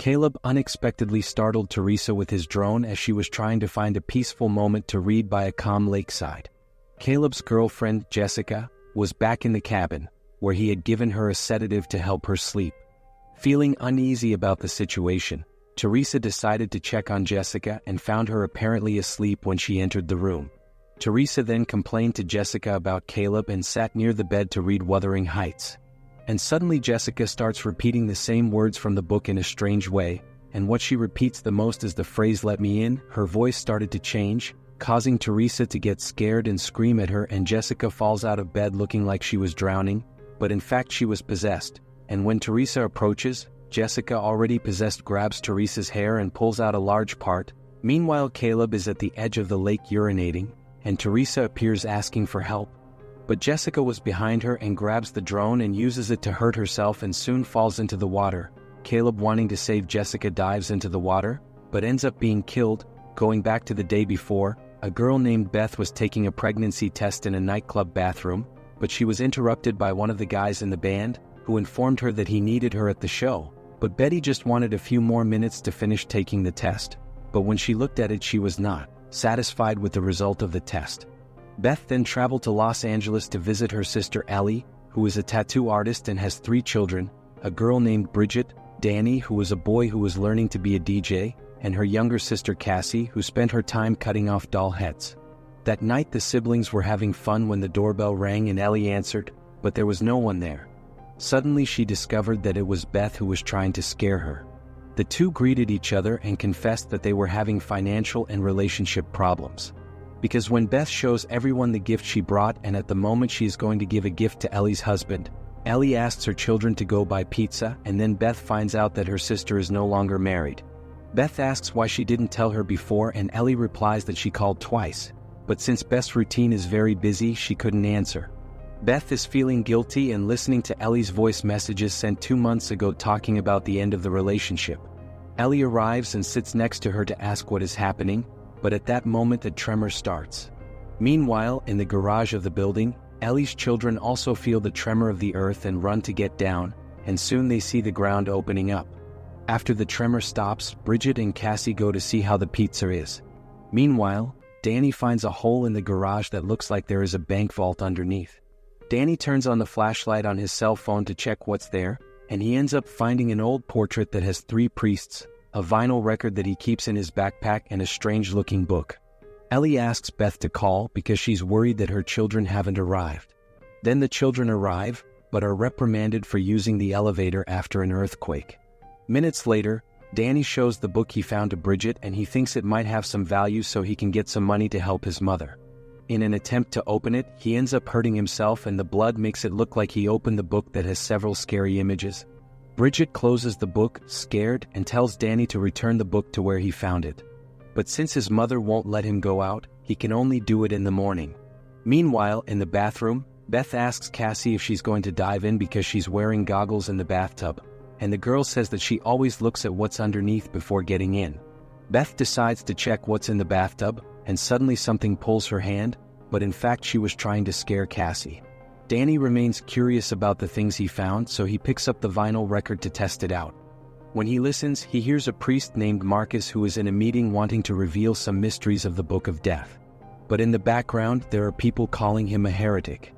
Caleb unexpectedly startled Teresa with his drone as she was trying to find a peaceful moment to read by a calm lakeside. Caleb's girlfriend, Jessica, was back in the cabin, where he had given her a sedative to help her sleep. Feeling uneasy about the situation, Teresa decided to check on Jessica and found her apparently asleep when she entered the room. Teresa then complained to Jessica about Caleb and sat near the bed to read Wuthering Heights. And suddenly Jessica starts repeating the same words from the book in a strange way, and what she repeats the most is the phrase "let me in." Her voice started to change, causing Teresa to get scared and scream at her, and Jessica falls out of bed looking like she was drowning, but in fact she was possessed. And when Teresa approaches, Jessica, already possessed, grabs Teresa's hair and pulls out a large part. Meanwhile, Caleb is at the edge of the lake urinating, and Teresa appears asking for help. But Jessica was behind her and grabs the drone and uses it to hurt herself and soon falls into the water. Caleb, wanting to save Jessica, dives into the water, but ends up being killed. Going back to the day before, a girl named Beth was taking a pregnancy test in a nightclub bathroom, but she was interrupted by one of the guys in the band, who informed her that he needed her at the show. But Betty just wanted a few more minutes to finish taking the test. But when she looked at it, she was not satisfied with the result of the test. Beth then traveled to Los Angeles to visit her sister Ellie, who is a tattoo artist and has 3 children, a girl named Bridget, Danny, who was a boy who was learning to be a DJ, and her younger sister Cassie, who spent her time cutting off doll heads. That night the siblings were having fun when the doorbell rang and Ellie answered, but there was no one there. Suddenly she discovered that it was Beth who was trying to scare her. The two greeted each other and confessed that they were having financial and relationship problems. Because when Beth shows everyone the gift she brought, and at the moment she is going to give a gift to Ellie's husband, Ellie asks her children to go buy pizza, and then Beth finds out that her sister is no longer married. Beth asks why she didn't tell her before, and Ellie replies that she called twice, but since Beth's routine is very busy, she couldn't answer. Beth is feeling guilty and listening to Ellie's voice messages sent 2 months ago talking about the end of the relationship. Ellie arrives and sits next to her to ask what is happening, but at that moment a tremor starts. Meanwhile, in the garage of the building, Ellie's children also feel the tremor of the earth and run to get down, and soon they see the ground opening up. After the tremor stops, Bridget and Cassie go to see how the pizza is. Meanwhile, Danny finds a hole in the garage that looks like there is a bank vault underneath. Danny turns on the flashlight on his cell phone to check what's there, and he ends up finding an old portrait that has 3 priests, a vinyl record that he keeps in his backpack, and a strange-looking book. Ellie asks Beth to call because she's worried that her children haven't arrived. Then the children arrive, but are reprimanded for using the elevator after an earthquake. Minutes later, Danny shows the book he found to Bridget, and he thinks it might have some value so he can get some money to help his mother. In an attempt to open it, he ends up hurting himself, and the blood makes it look like he opened the book that has several scary images. Bridget closes the book, scared, and tells Danny to return the book to where he found it. But since his mother won't let him go out, he can only do it in the morning. Meanwhile, in the bathroom, Beth asks Cassie if she's going to dive in because she's wearing goggles in the bathtub, and the girl says that she always looks at what's underneath before getting in. Beth decides to check what's in the bathtub, and suddenly something pulls her hand, but in fact she was trying to scare Cassie. Danny remains curious about the things he found, so he picks up the vinyl record to test it out. When he listens, he hears a priest named Marcus who is in a meeting wanting to reveal some mysteries of the Book of Death. But in the background, there are people calling him a heretic.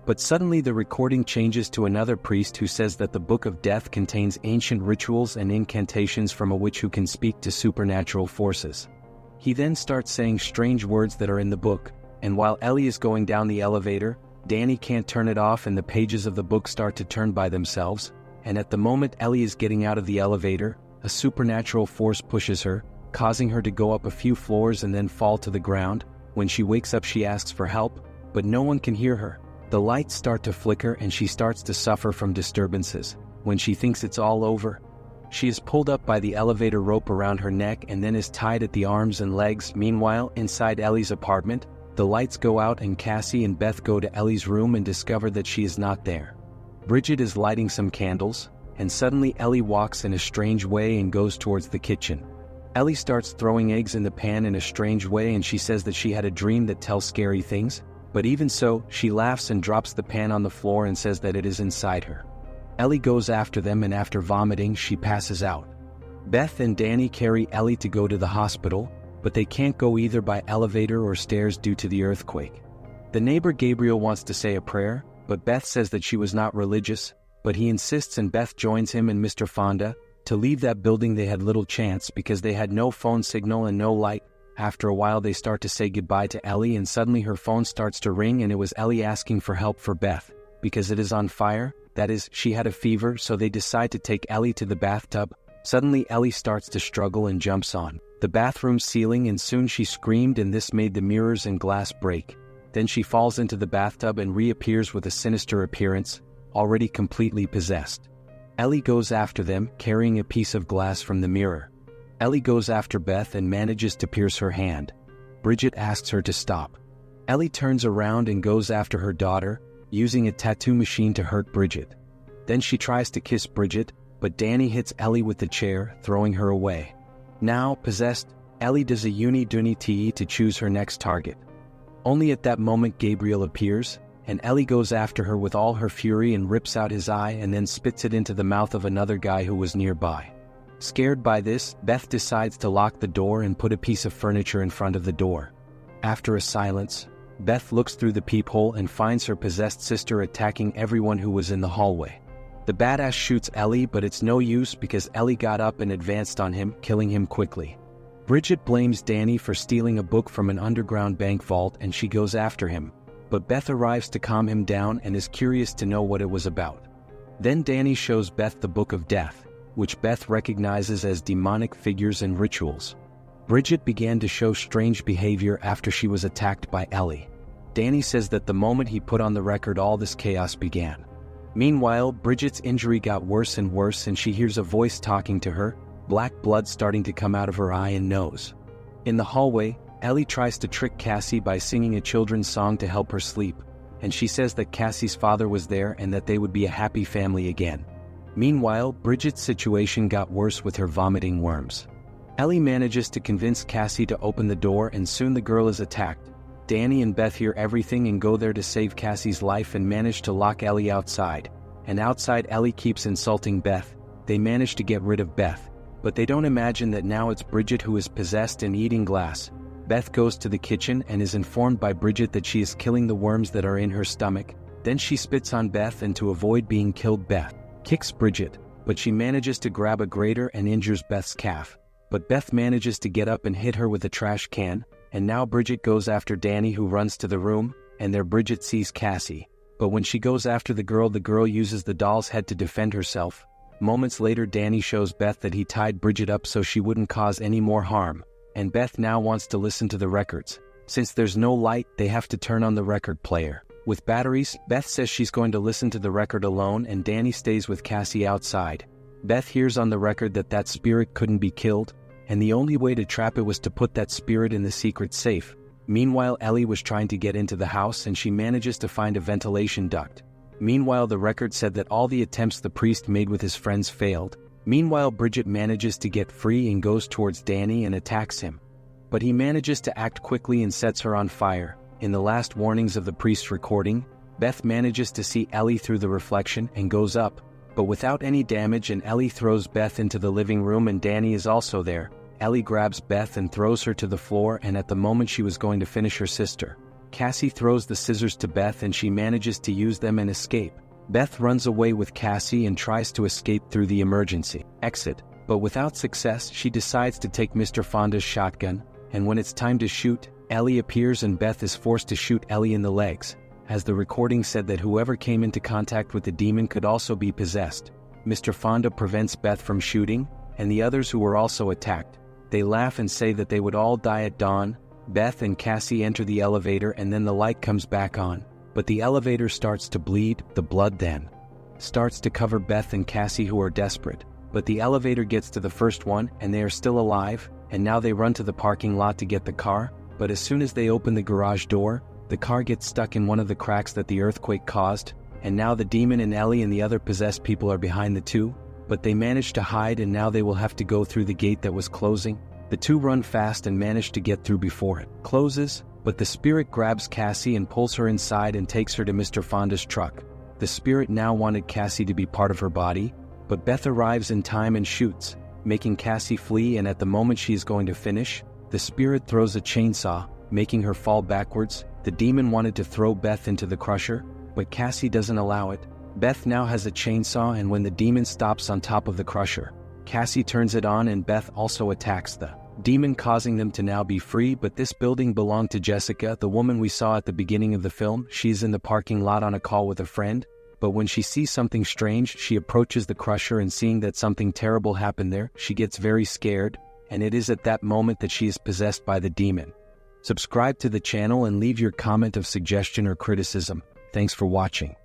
But suddenly the recording changes to another priest who says that the Book of Death contains ancient rituals and incantations from a witch who can speak to supernatural forces. He then starts saying strange words that are in the book, and while Ellie is going down the elevator, Danny can't turn it off and the pages of the book start to turn by themselves, and at the moment Ellie is getting out of the elevator, a supernatural force pushes her, causing her to go up a few floors and then fall to the ground. When she wakes up she asks for help, but no one can hear her. The lights start to flicker and she starts to suffer from disturbances. When she thinks it's all over, she is pulled up by the elevator rope around her neck and then is tied at the arms and legs. Meanwhile, inside Ellie's apartment, the lights go out and Cassie and Beth go to Ellie's room and discover that she is not there. Bridget is lighting some candles, and suddenly Ellie walks in a strange way and goes towards the kitchen. Ellie starts throwing eggs in the pan in a strange way, and she says that she had a dream that tells scary things, but even so, she laughs and drops the pan on the floor and says that it is inside her. Ellie goes after them, and after vomiting she passes out. Beth and Danny carry Ellie to go to the hospital, but they can't go either by elevator or stairs due to the earthquake. The neighbor Gabriel wants to say a prayer, but Beth says that she was not religious, but he insists and Beth joins him and Mr. Fonda. To leave that building they had little chance because they had no phone signal and no light. After a while they start to say goodbye to Ellie and suddenly her phone starts to ring and it was Ellie asking for help for Beth, because it is on fire, that is, she had a fever, so they decide to take Ellie to the bathtub. Suddenly Ellie starts to struggle and jumps on the bathroom ceiling and soon she screamed and this made the mirrors and glass break. Then she falls into the bathtub and reappears with a sinister appearance, already completely possessed. Ellie goes after them, carrying a piece of glass from the mirror. Ellie goes after Beth and manages to pierce her hand. Bridget asks her to stop. Ellie turns around and goes after her daughter, using a tattoo machine to hurt Bridget. Then she tries to kiss Bridget, but Danny hits Ellie with the chair, throwing her away. Now, possessed, Ellie does a uni-duni-te to choose her next target. Only at that moment Gabriel appears, and Ellie goes after her with all her fury and rips out his eye and then spits it into the mouth of another guy who was nearby. Scared by this, Beth decides to lock the door and put a piece of furniture in front of the door. After a silence, Beth looks through the peephole and finds her possessed sister attacking everyone who was in the hallway. The badass shoots Ellie, but it's no use because Ellie got up and advanced on him, killing him quickly. Bridget blames Danny for stealing a book from an underground bank vault and she goes after him, but Beth arrives to calm him down and is curious to know what it was about. Then Danny shows Beth the Book of Death, which Beth recognizes as demonic figures and rituals. Bridget began to show strange behavior after she was attacked by Ellie. Danny says that the moment he put on the record all this chaos began. Meanwhile, Bridget's injury got worse and worse and she hears a voice talking to her, black blood starting to come out of her eye and nose. In the hallway, Ellie tries to trick Cassie by singing a children's song to help her sleep, and she says that Cassie's father was there and that they would be a happy family again. Meanwhile, Bridget's situation got worse with her vomiting worms. Ellie manages to convince Cassie to open the door and soon the girl is attacked. Danny and Beth hear everything and go there to save Cassie's life and manage to lock Ellie outside. And outside Ellie keeps insulting Beth. They manage to get rid of Beth, but they don't imagine that now it's Bridget who is possessed and eating glass. Beth goes to the kitchen and is informed by Bridget that she is killing the worms that are in her stomach. Then she spits on Beth and to avoid being killed Beth kicks Bridget, but she manages to grab a grater and injures Beth's calf. But Beth manages to get up and hit her with a trash can, and now Bridget goes after Danny who runs to the room, and there Bridget sees Cassie. But when she goes after the girl uses the doll's head to defend herself. Moments later Danny shows Beth that he tied Bridget up so she wouldn't cause any more harm. And Beth now wants to listen to the records. Since there's no light, they have to turn on the record player. With batteries, Beth says she's going to listen to the record alone and Danny stays with Cassie outside. Beth hears on the record that that spirit couldn't be killed, and the only way to trap it was to put that spirit in the secret safe. Meanwhile, Ellie was trying to get into the house and she manages to find a ventilation duct. Meanwhile, the record said that all the attempts the priest made with his friends failed. Meanwhile, Bridget manages to get free and goes towards Danny and attacks him. But he manages to act quickly and sets her on fire. In the last warnings of the priest's recording, Beth manages to see Ellie through the reflection and goes up, but without any damage, and Ellie throws Beth into the living room and Danny is also there. Ellie grabs Beth and throws her to the floor, and at the moment she was going to finish her sister, Cassie throws the scissors to Beth and she manages to use them and escape. Beth runs away with Cassie and tries to escape through the emergency exit, but without success she decides to take Mr. Fonda's shotgun, and when it's time to shoot, Ellie appears and Beth is forced to shoot Ellie in the legs, as the recording said that whoever came into contact with the demon could also be possessed. Mr. Fonda prevents Beth from shooting, and the others who were also attacked. They laugh and say that they would all die at dawn. Beth and Cassie enter the elevator and then the light comes back on, but the elevator starts to bleed. The blood then starts to cover Beth and Cassie who are desperate, but the elevator gets to the first one and they are still alive, and now they run to the parking lot to get the car, but as soon as they open the garage door, the car gets stuck in one of the cracks that the earthquake caused, and now the demon and Ellie and the other possessed people are behind the two, but they manage to hide and now they will have to go through the gate that was closing. The two run fast and manage to get through before it closes, but the spirit grabs Cassie and pulls her inside and takes her to Mr. Fonda's truck. The spirit now wanted Cassie to be part of her body, but Beth arrives in time and shoots. making Cassie flee, and at the moment she is going to finish, the spirit throws a chainsaw, making her fall backwards. The demon wanted to throw Beth into the crusher, but Cassie doesn't allow it. Beth now has a chainsaw, and when the demon stops on top of the crusher, Cassie turns it on and Beth also attacks the demon, causing them to now be free. But this building belonged to Jessica, the woman we saw at the beginning of the film. She's in the parking lot on a call with a friend, but when she sees something strange, she approaches the crusher, and seeing that something terrible happened there, she gets very scared, and it is at that moment that she is possessed by the demon. Subscribe to the channel and leave your comment of suggestion or criticism. Thanks for watching.